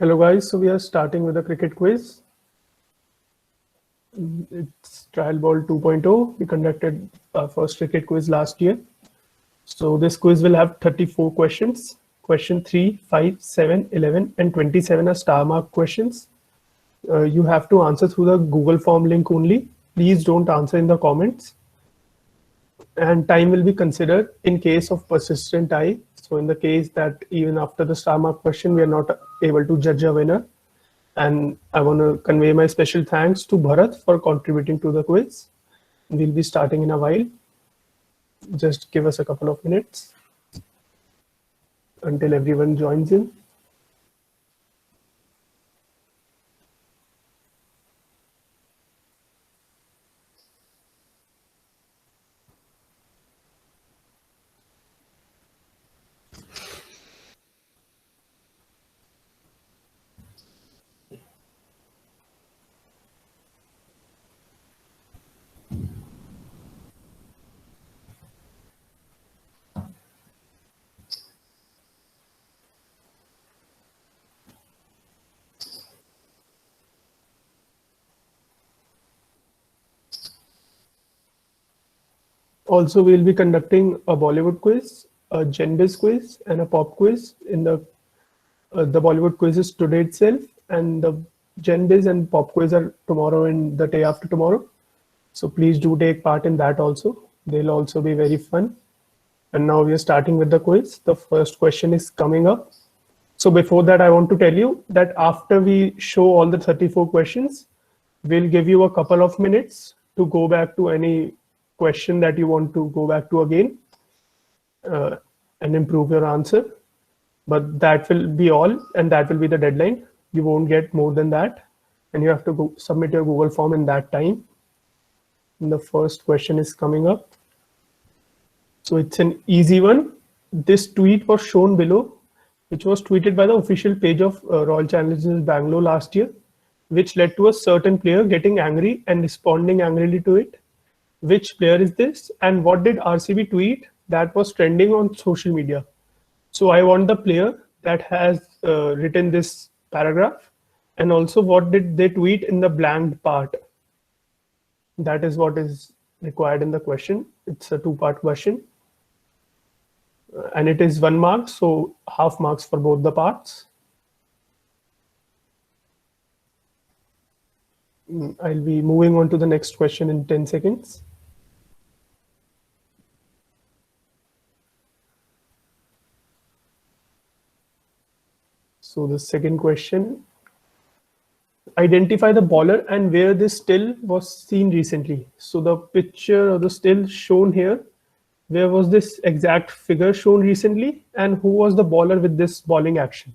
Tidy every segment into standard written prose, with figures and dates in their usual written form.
Hello guys, so we are starting with a cricket quiz. It's trial ball 2.0. We conducted our first cricket quiz last year. So this quiz will have 34 questions. Question 3, 5, 7, 11 and 27 are star mark questions. You have to answer through the Google form link only. Please don't answer in the comments. And time will be considered in case of persistent tie. So in the case that even after the star mark question, we are not able to judge a winner. And I want to convey my special thanks to Bharat for contributing to the quiz. We'll be starting in a while. Just give us a couple of minutes until everyone joins in. Also, we'll be conducting a Bollywood quiz, a GenBiz quiz, and a pop quiz. In the Bollywood quiz is today itself, and the GenBiz and pop quiz are tomorrow and the day after tomorrow. So please do take part in that also. They'll also be very fun. And now we are starting with the quiz. The first question is coming up. So before that, I want to tell you that after we show all the 34 questions, we'll give you a couple of minutes to go back to any question that you want to go back to again and improve your answer. But that will be all, and that will be the deadline. You won't get more than that, and you have to go submit your Google form in that time. And the first question is coming up. So it's an easy one. This tweet was shown below, which was tweeted by the official page of Royal Challengers Bangalore last year, which led to a certain player getting angry and responding angrily to it. Which player is this, and what did RCB tweet that was trending on social media? So I want the player that has written this paragraph, and also what did they tweet in the blanked part. That is what is required in the question. It's a two-part question. And it is 1 mark, so half marks for both the parts. I'll be moving on to the next question in 10 seconds. So the second question, identify the bowler and where this still was seen recently. So the picture or the still shown here, where was this exact figure shown recently, and who was the bowler with this bowling action?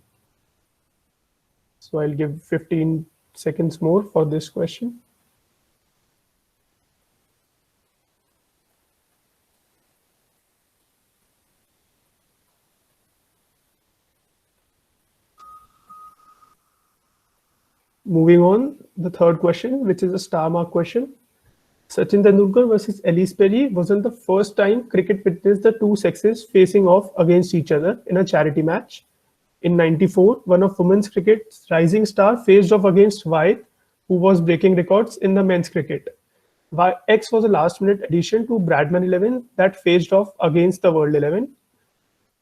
So I'll give 15 seconds more for this question. Moving on, the third question, which is a star mark question. Sachin Tendulkar versus Ellis Perry wasn't the first time cricket witnessed the two sexes facing off against each other in a charity match. In '94, one of women's cricket's rising star faced off against Y, who was breaking records in the men's cricket. X was a last-minute addition to Bradman 11 that faced off against the World 11,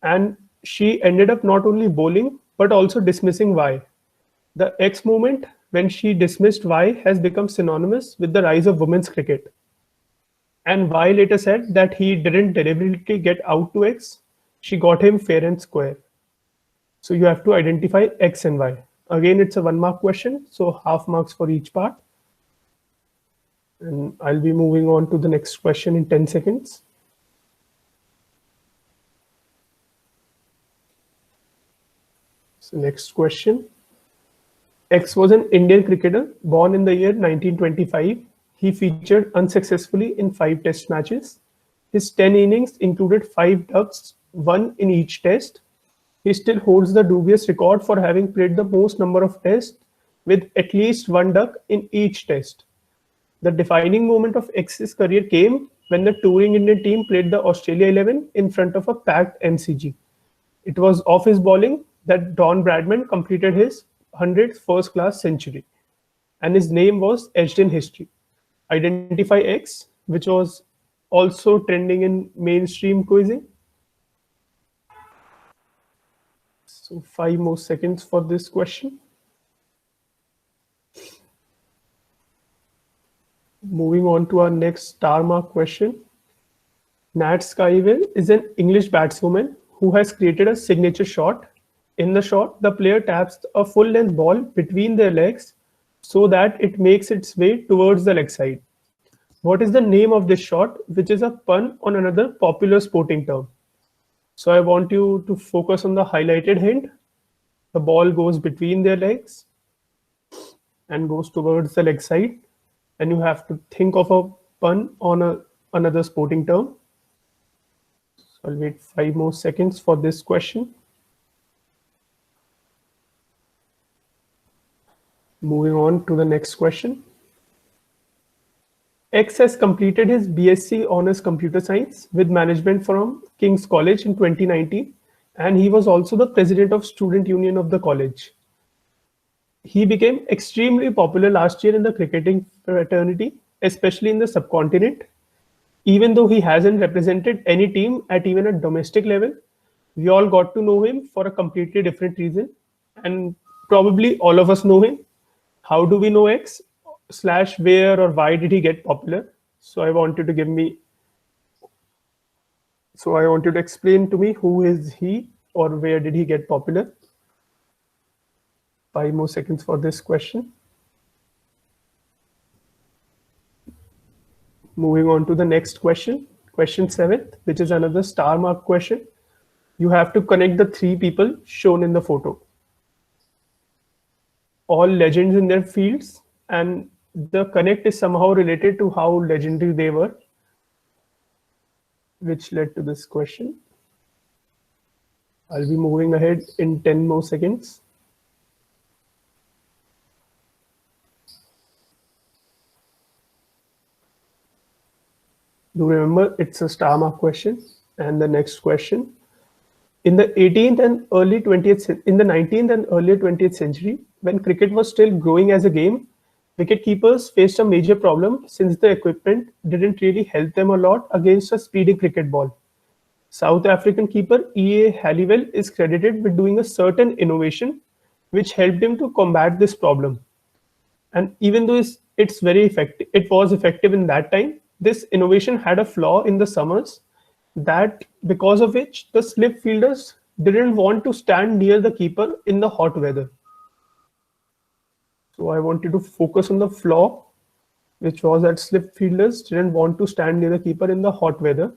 and she ended up not only bowling but also dismissing Y. The X movement, when she dismissed Y, has become synonymous with the rise of women's cricket. And Y later said that he didn't deliberately get out to X, she got him fair and square. So you have to identify X and Y. Again, it's a 1 mark question, so half marks for each part. And I'll be moving on to the next question in 10 seconds. So next question. X was an Indian cricketer born in the year 1925. He featured unsuccessfully in 5 test matches. His 10 innings included 5 ducks, 1 in each test. He still holds the dubious record for having played the most number of tests with at least 1 duck in each test. The defining moment of X's career came when the touring Indian team played the Australia 11 in front of a packed MCG. It was off his bowling that Don Bradman completed his 100th first class century, and his name was etched in history. Identify X, which was also trending in mainstream quizzing. So 5 more seconds for this question. Moving on to our next star mark question. Nat Skywell is an English batswoman who has created a signature shot. In the shot, the player taps a full-length ball between their legs so that it makes its way towards the leg side. What is the name of this shot, which is a pun on another popular sporting term? So I want you to focus on the highlighted hint. The ball goes between their legs and goes towards the leg side. And you have to think of a pun on another sporting term. So I'll wait 5 more seconds for this question. Moving on to the next question. X has completed his BSc Honours Computer Science with Management from King's College in 2019, and he was also the president of Student Union of the college. He became extremely popular last year in the cricketing fraternity, especially in the subcontinent. Even though he hasn't represented any team at even a domestic level, we all got to know him for a completely different reason, and probably all of us know him. How do we know X? Slash where or why did he get popular? So I want you to explain to me who is he or where did he get popular? 5 more seconds for this question. Moving on to the next question, question 7th, which is another star mark question. You have to connect the 3 people shown in the photo. All legends in their fields, and the connect is somehow related to how legendary they were, which led to this question. I'll be moving ahead in 10 more seconds. Do remember, it's a star mark question. And the next question. In the 19th and early 20th century, when cricket was still growing as a game, wicket-keepers faced a major problem since the equipment didn't really help them a lot against a speedy cricket ball. South African keeper E.A. Halliwell is credited with doing a certain innovation which helped him to combat this problem. And even though it's very effective, it was effective in that time, this innovation had a flaw in the summers, that because of which the slip fielders didn't want to stand near the keeper in the hot weather. So I want you to focus on the flaw, which was that slip fielders didn't want to stand near the keeper in the hot weather,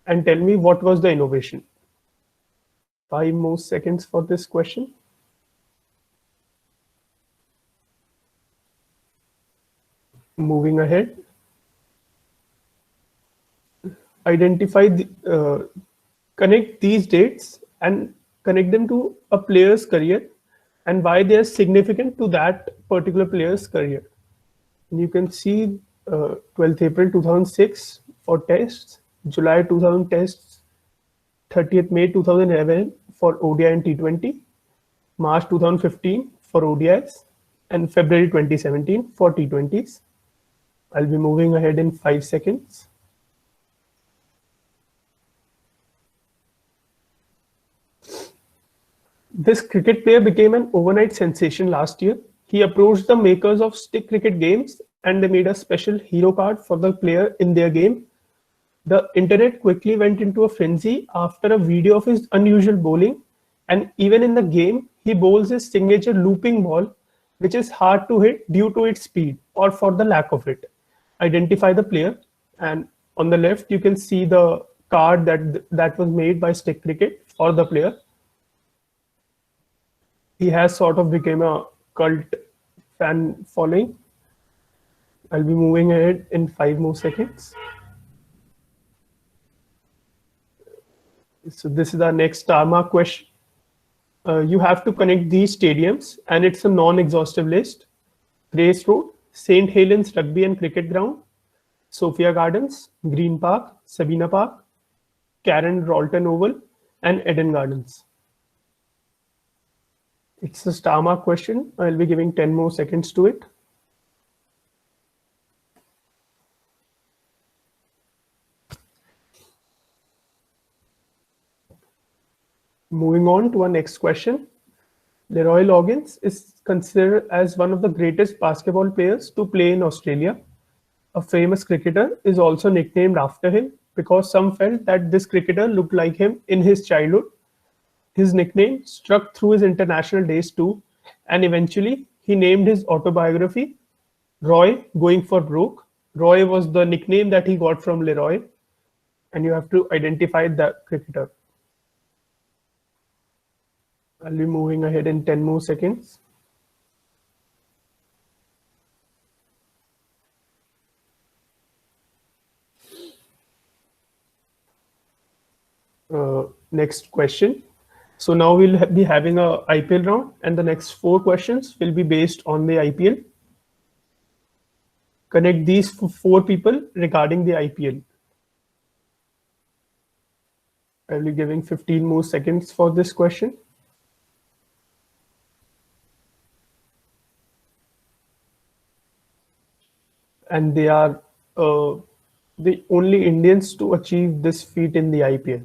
and tell me what was the innovation. 5 more seconds for this question. Moving ahead. Identify connect these dates and connect them to a player's career and why they are significant to that particular player's career. And you can see 12th April 2006 for tests, July 2000 tests, 30th May 2011 for ODI and T20, March 2015 for ODIs, and February 2017 for T20s. I'll be moving ahead in 5 seconds. This cricket player became an overnight sensation last year. He approached the makers of stick cricket games and they made a special hero card for the player in their game. The internet quickly went into a frenzy after a video of his unusual bowling, and even in the game, he bowls his signature looping ball, which is hard to hit due to its speed or for the lack of it. Identify the player, and on the left, you can see the card that was made by Stick Cricket for the player. He has sort of become a cult fan following. I'll be moving ahead in 5 more seconds. So this is our next star mark question. You have to connect these stadiums, and it's a non-exhaustive list. Grace Road, St. Helens Rugby and Cricket Ground, Sophia Gardens, Green Park, Sabina Park, Karen Ralton Oval, and Eden Gardens. It's a star mark question. I'll be giving 10 more seconds to it. Moving on to our next question. Leroy Loggins is considered as one of the greatest basketball players to play in Australia. A famous cricketer is also nicknamed after him because some felt that this cricketer looked like him in his childhood. His nickname struck through his international days too, and eventually he named his autobiography Roy Going for Broke. Roy was the nickname that he got from Leroy, and you have to identify the cricketer. I'll be moving ahead in 10 more seconds. Next question. So now we'll be having a IPL round, and the next 4 questions will be based on the IPL. Connect these 4 people regarding the IPL. I'll be giving 15 more seconds for this question. And they are the only Indians to achieve this feat in the IPL.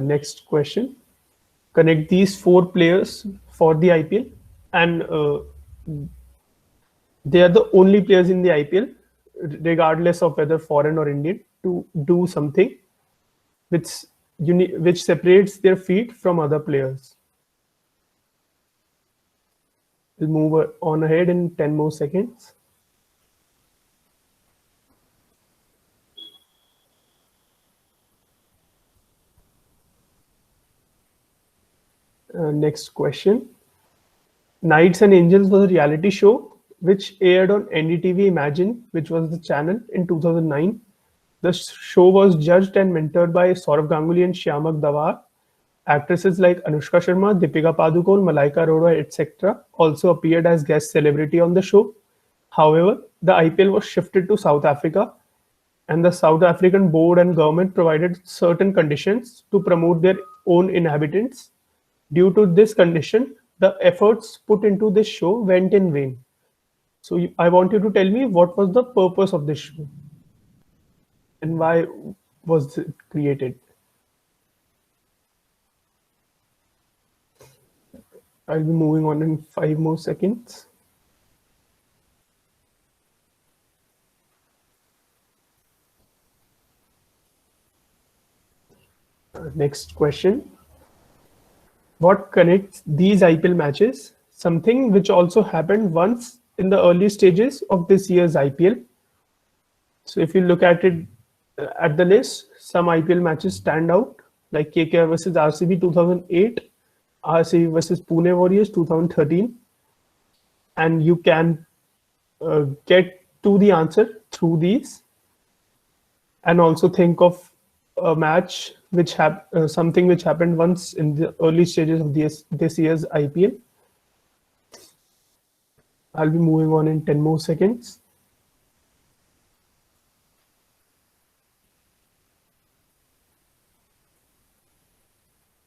Next question. Connect these 4 players for the IPL, and they are the only players in the IPL, regardless of whether foreign or Indian, to do something which separates their feat from other players. We'll move on ahead in 10 more seconds. Next question. Knights and Angels was a reality show which aired on NDTV Imagine, which was the channel, in 2009. The show was judged and mentored by Saurav Ganguly and Shyamak Dawar. Actresses like Anushka Sharma, Deepika Padukone, Malaika Arora, etc. also appeared as guest celebrity on the show. However, the IPL was shifted to South Africa, and the South African board and government provided certain conditions to promote their own inhabitants. Due to this condition, the efforts put into this show went in vain. So I want you to tell me what was the purpose of this show and why was it created. I'll be moving on in 5 more seconds. Next question. What connects these IPL matches? Something which also happened once in the early stages of this year's IPL. So if you look at it at the list, some IPL matches stand out, like KKR versus RCB 2008, RCB versus Pune Warriors 2013, and you can get to the answer through these, and also think of a match which something which happened once in the early stages of this year's IPL. I'll be moving on in 10 more seconds.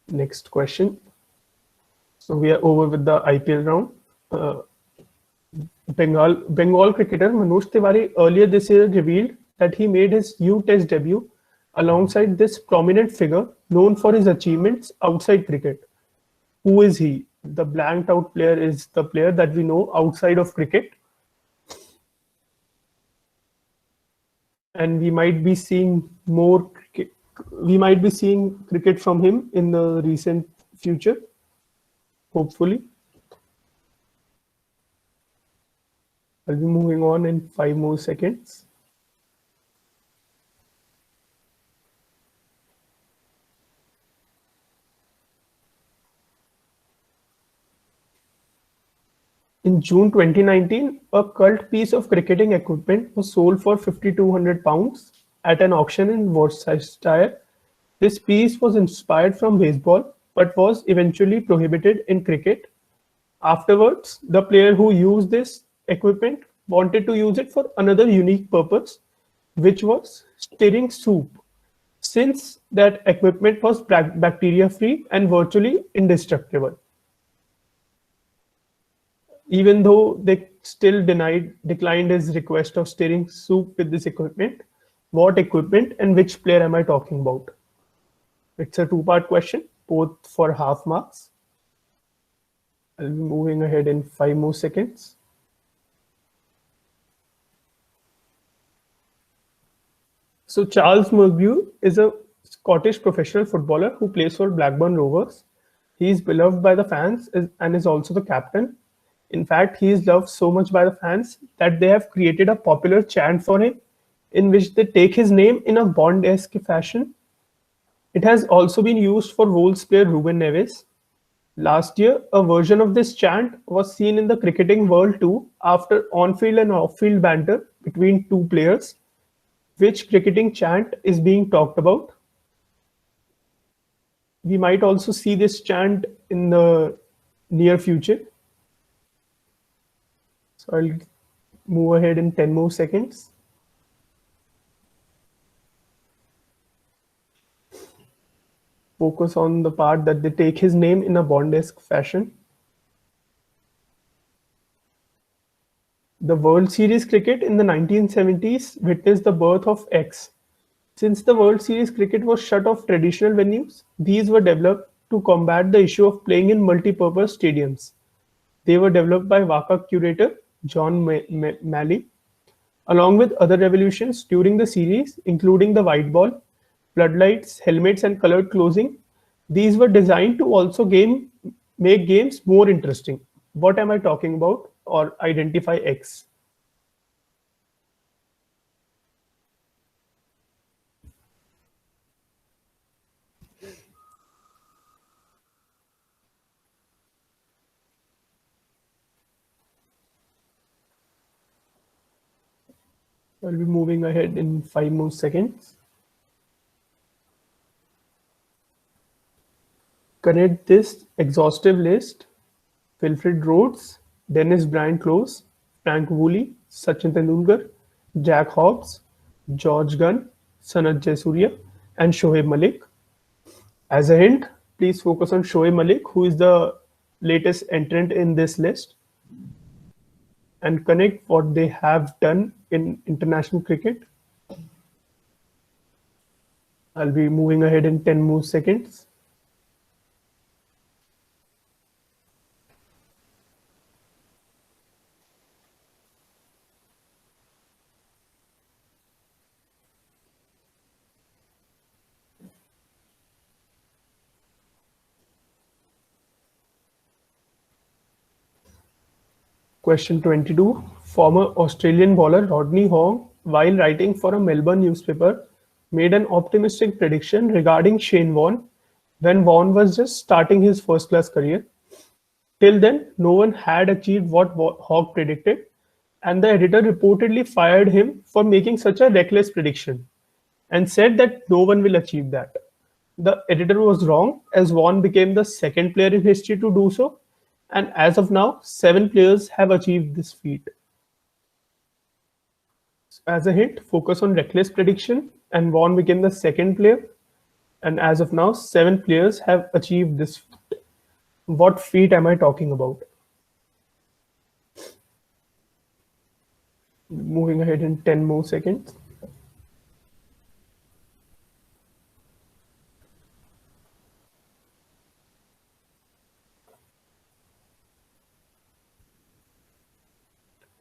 Next question. So we are over with the IPL round. Bengal cricketer Manoj Tiwari earlier this year revealed that he made his U Test debut alongside this prominent figure known for his achievements outside cricket. Who is he? The blanked out player is the player that we know outside of cricket. And we might be seeing more cricket. We might be seeing cricket from him in the recent future, hopefully. I'll be moving on in 5 more seconds. In June 2019, a cult piece of cricketing equipment was sold for £5,200 at an auction in Worcestershire. This piece was inspired from baseball, but was eventually prohibited in cricket. Afterwards, the player who used this equipment wanted to use it for another unique purpose, which was stirring soup. since that equipment was bacteria-free and virtually indestructible. Even though they still declined his request of stirring soup with this equipment, what equipment and which player am I talking about? It's a two-part question, both for half marks. I'll be moving ahead in 5 more seconds. So Charles Mugbu is a Scottish professional footballer who plays for Blackburn Rovers. He is beloved by the fans and is also the captain. In fact, he is loved so much by the fans that they have created a popular chant for him in which they take his name in a Bond-esque fashion. It has also been used for Wolves player Ruben Neves. Last year, a version of this chant was seen in the cricketing world too after on-field and off-field banter between two players. Which cricketing chant is being talked about? We might also see this chant in the near future. So I'll move ahead in 10 more seconds. Focus on the part that they take his name in a Bond-esque fashion. The World Series cricket in the 1970s witnessed the birth of X. Since the World Series cricket was shut off traditional venues, these were developed to combat the issue of playing in multi-purpose stadiums. They were developed by WACA curator John Malley, along with other revolutions during the series, including the white ball, floodlights, helmets, and colored clothing. These were designed to also make games more interesting. What am I talking about? Or identify X. I'll be moving ahead in 5 more seconds. Connect this exhaustive list: Wilfred Rhodes, Dennis Bryant Close, Frank Woolley, Sachin Tendulkar, Jack Hobbs, George Gunn, Sanat Jayasuriya, and Shoaib Malik. As a hint, please focus on Shoaib Malik, who is the latest entrant in this list, and connect what they have done in international cricket. I'll be moving ahead in 10 more seconds. Question 22. Former Australian bowler Rodney Hong, while writing for a Melbourne newspaper, made an optimistic prediction regarding Shane Warne when Warne was just starting his first-class career. Till then, no one had achieved what Hogg predicted, and the editor reportedly fired him for making such a reckless prediction and said that no one will achieve that. The editor was wrong, as Warne became the second player in history to do so, and as of now, 7 players have achieved this feat. As a hint, focus on reckless prediction, and Warne became the second player, and as of now, 7 players have achieved this feat. What feat am I talking about? Moving ahead in 10 more seconds.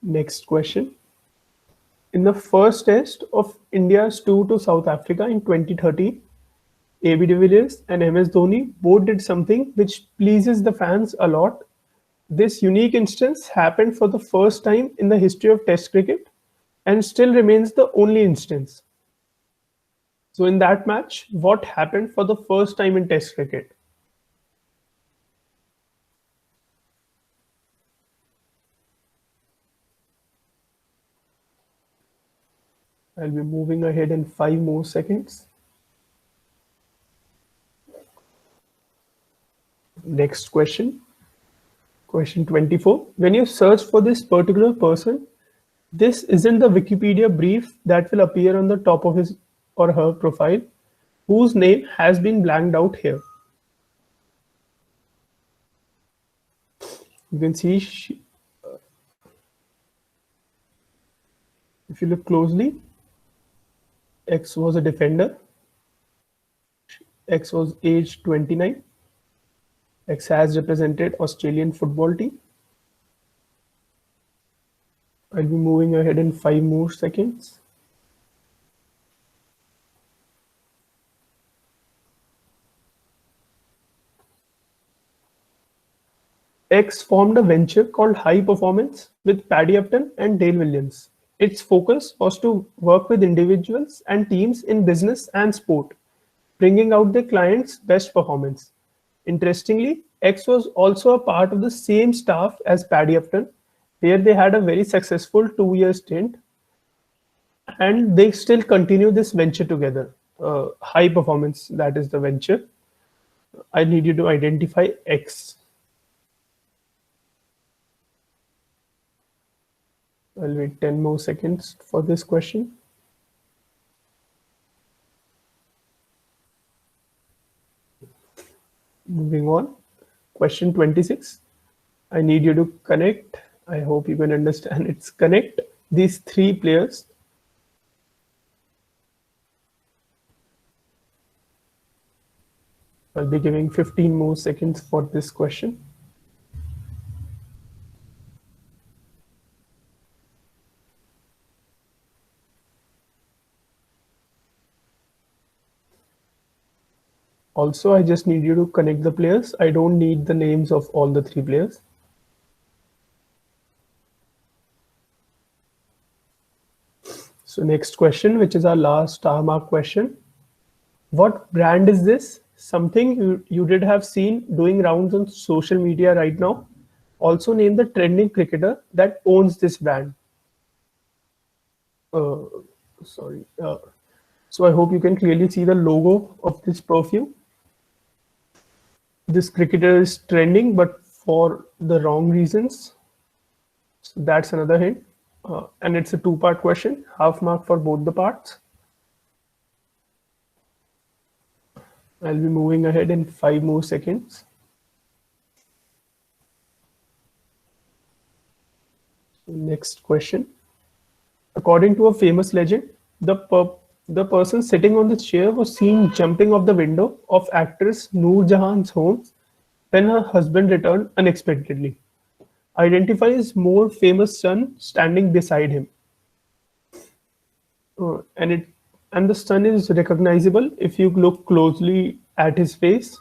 Next question. In the first test of India's tour to South Africa in 2013, AB de Villiers and MS Dhoni both did something which pleases the fans a lot. This unique instance happened for the first time in the history of Test cricket and still remains the only instance. So in that match, what happened for the first time in Test cricket? I'll be moving ahead in 5 more seconds. Next question. Question 24. When you search for this particular person, this isn't the Wikipedia brief that will appear on the top of his or her profile. whose name has been blanked out here. You can see, if you look closely, X was a defender. X was aged 29. X has represented Australian football team. I'll be moving ahead in 5 more seconds. X formed a venture called High Performance with Paddy Upton and Dale Williams. Its focus was to work with individuals and teams in business and sport, bringing out their clients' best performance. Interestingly, X was also a part of the same staff as Paddy Upton, where they had a very successful 2-year stint, and they still continue this venture together. High Performance, that is the venture. I need you to identify X. I'll wait 10 more seconds for this question. Moving on. Question 26. I need you to connect. I hope you can understand it's connect these 3 players. I'll be giving 15 more seconds for this question. Also, I just need you to connect the players. I don't need the names of all the 3 players. So next question, which is our last star mark question. What brand is this? Something you did have seen doing rounds on social media right now. Also name the trending cricketer that owns this brand. Sorry. So I hope you can clearly see the logo of this perfume. This cricketer is trending, but for the wrong reasons. So that's another hint. And it's a 2-part question, half mark for both the parts. I'll be moving ahead in 5 more seconds. Next question. According to a famous legend, the person sitting on the chair was seen jumping off the window of actress Noor Jahan's home when her husband returned unexpectedly. Identify his more famous son standing beside him. And the son is recognizable if you look closely at his face,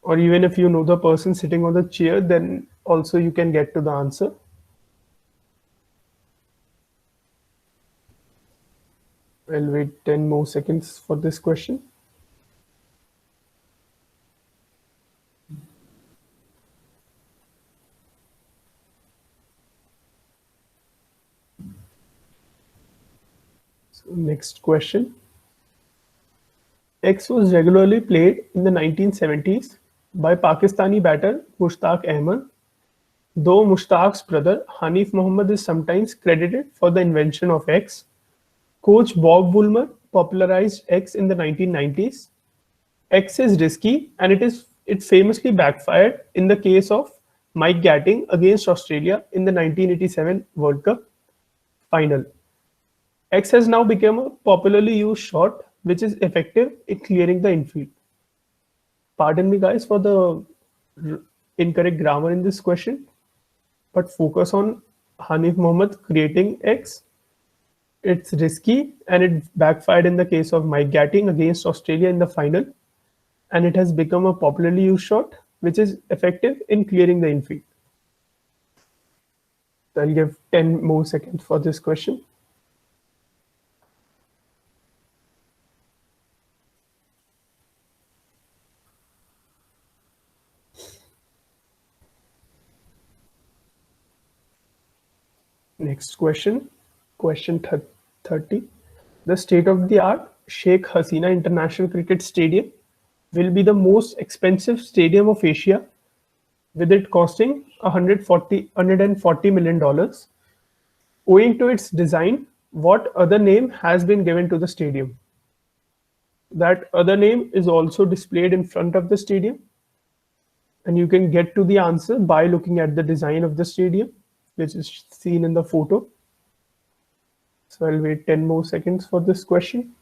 or even if you know the person sitting on the chair, then also you can get to the answer. I'll wait 10 more seconds for this question. So next question. X was regularly played in the 1970s by Pakistani batter Mushtaq Ahmed, though Mushtaq's brother Hanif Mohammed is sometimes credited for the invention of X. Coach Bob Woolmer popularized X in the 1990s. X is risky, and it famously backfired in the case of Mike Gatting against Australia in the 1987 World Cup final. X has now become a popularly used shot, which is effective in clearing the infield. Pardon me, guys, for the incorrect grammar in this question, but focus on Hanif Mohammed creating X. It's risky, and it backfired in the case of Mike Gatting against Australia in the final, and it has become a popularly used shot, which is effective in clearing the infield. So I'll give 10 more seconds for this question. Next question, question 30. The state-of-the-art Sheikh Hasina International Cricket Stadium will be the most expensive stadium of Asia, with it costing $140 million. Owing to its design, what other name has been given to the stadium? that other name is also displayed in front of the stadium, and you can get to the answer by looking at the design of the stadium, which is seen in the photo. So I'll wait 10 more seconds for this question.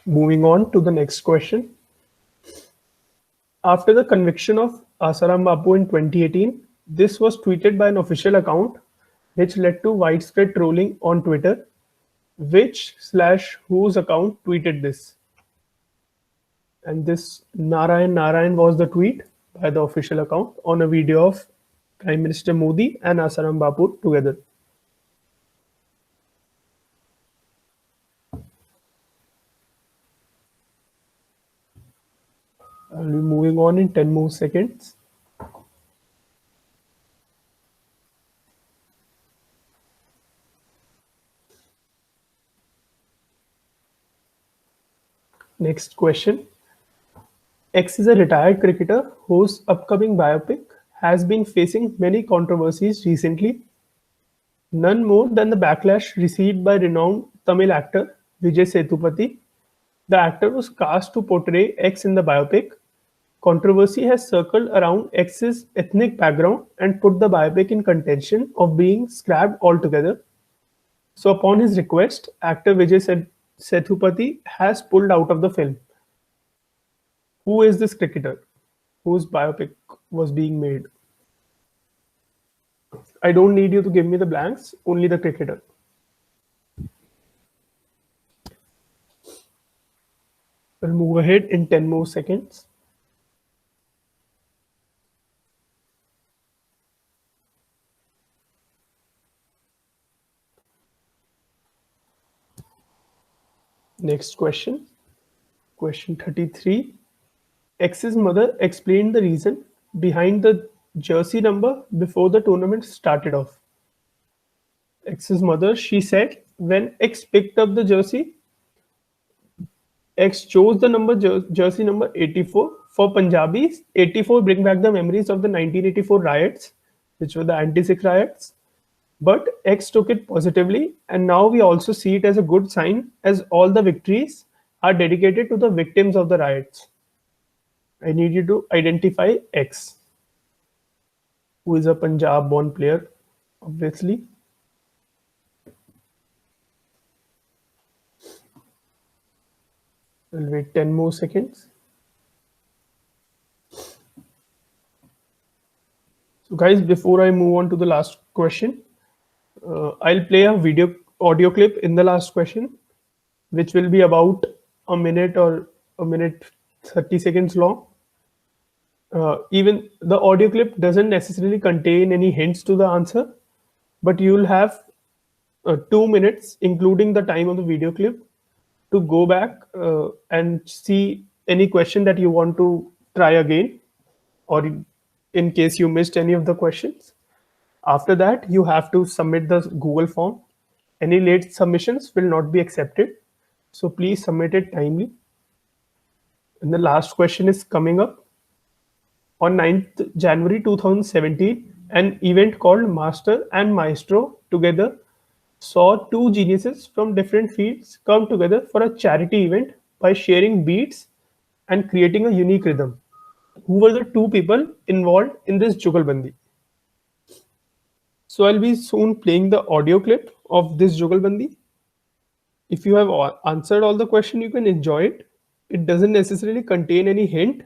Moving on to the next question. After the conviction of Asaram Bapu in 2018, this was tweeted by an official account, which led to widespread trolling on Twitter. Which/whose account tweeted this? And this Narayan was the tweet by the official account on a video of Prime Minister Modi and Asaram Bapu together. I'll be moving on in 10 more seconds. Next question. X is a retired cricketer whose upcoming biopic has been facing many controversies recently, none more than the backlash received by renowned Tamil actor Vijay Sethupathi. The actor was cast to portray X in the biopic. Controversy has circled around X's ethnic background and put the biopic in contention of being scrapped altogether. So, upon his request, actor Vijay Sethupathi has pulled out of the film. Who is this cricketer whose biopic was being made? I don't need you to give me the blanks, only the cricketer. We'll move ahead in 10 more seconds. Next question. Question 33. X's mother explained the reason behind the jersey number before the tournament started off. X's mother, she said, when X picked up the jersey, X chose the number jersey number 84. For Punjabis, 84 bring back the memories of the 1984 riots, which were the anti-Sikh riots. But X took it positively, and now we also see it as a good sign as all the victories are dedicated to the victims of the riots. I need you to identify X, who is a Punjab born player, obviously. I'll wait 10 more seconds. So, guys, before I move on to the last question, I'll play a audio clip in the last question, which will be about a minute or a minute 30 seconds long. Even the audio clip doesn't necessarily contain any hints to the answer, but you'll have 2 minutes, including the time of the video clip, to go back and see any question that you want to try again, or in case you missed any of the questions. After that, you have to submit the Google form. Any late submissions will not be accepted. So please submit it timely. And the last question is coming up. On 9th January 2017, an event called Master and Maestro together saw two geniuses from different fields come together for a charity event by sharing beats and creating a unique rhythm. Who were the two people involved in this Jugalbandi? So I'll be soon playing the audio clip of this Jugalbandi. If you have answered all the question, you can enjoy it. It doesn't necessarily contain any hint.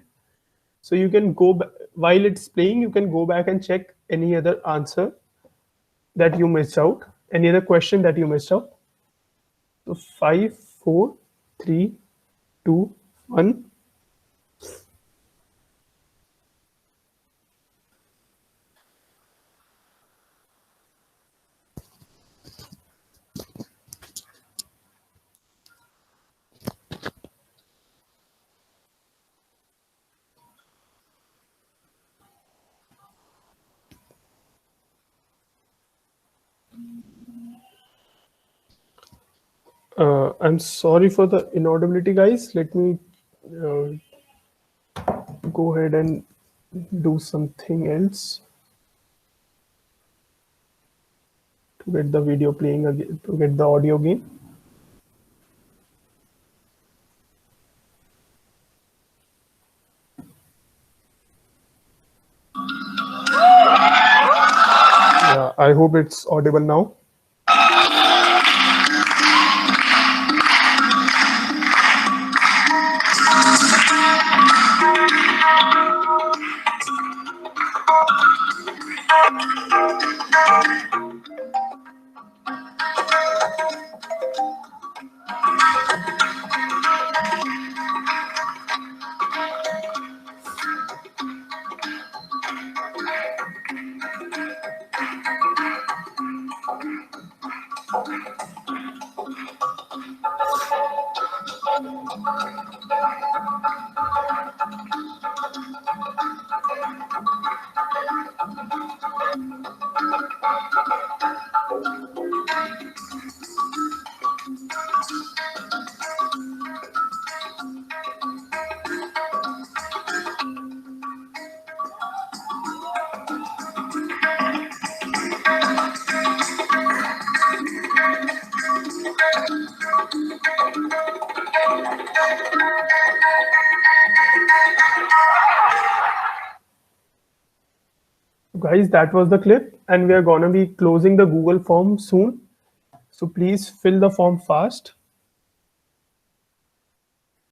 So you can while it's playing, you can go back and check any other answer that you missed out, any other question that you missed out. So 5, 4, 3, 2, 1. I'm sorry for the inaudibility, guys. Let me uh, go ahead and do something else to get the video playing again, to get the audio again. Yeah, I hope it's audible now. Guys, that was the clip, and we are gonna be closing the Google form soon. So please fill the form fast.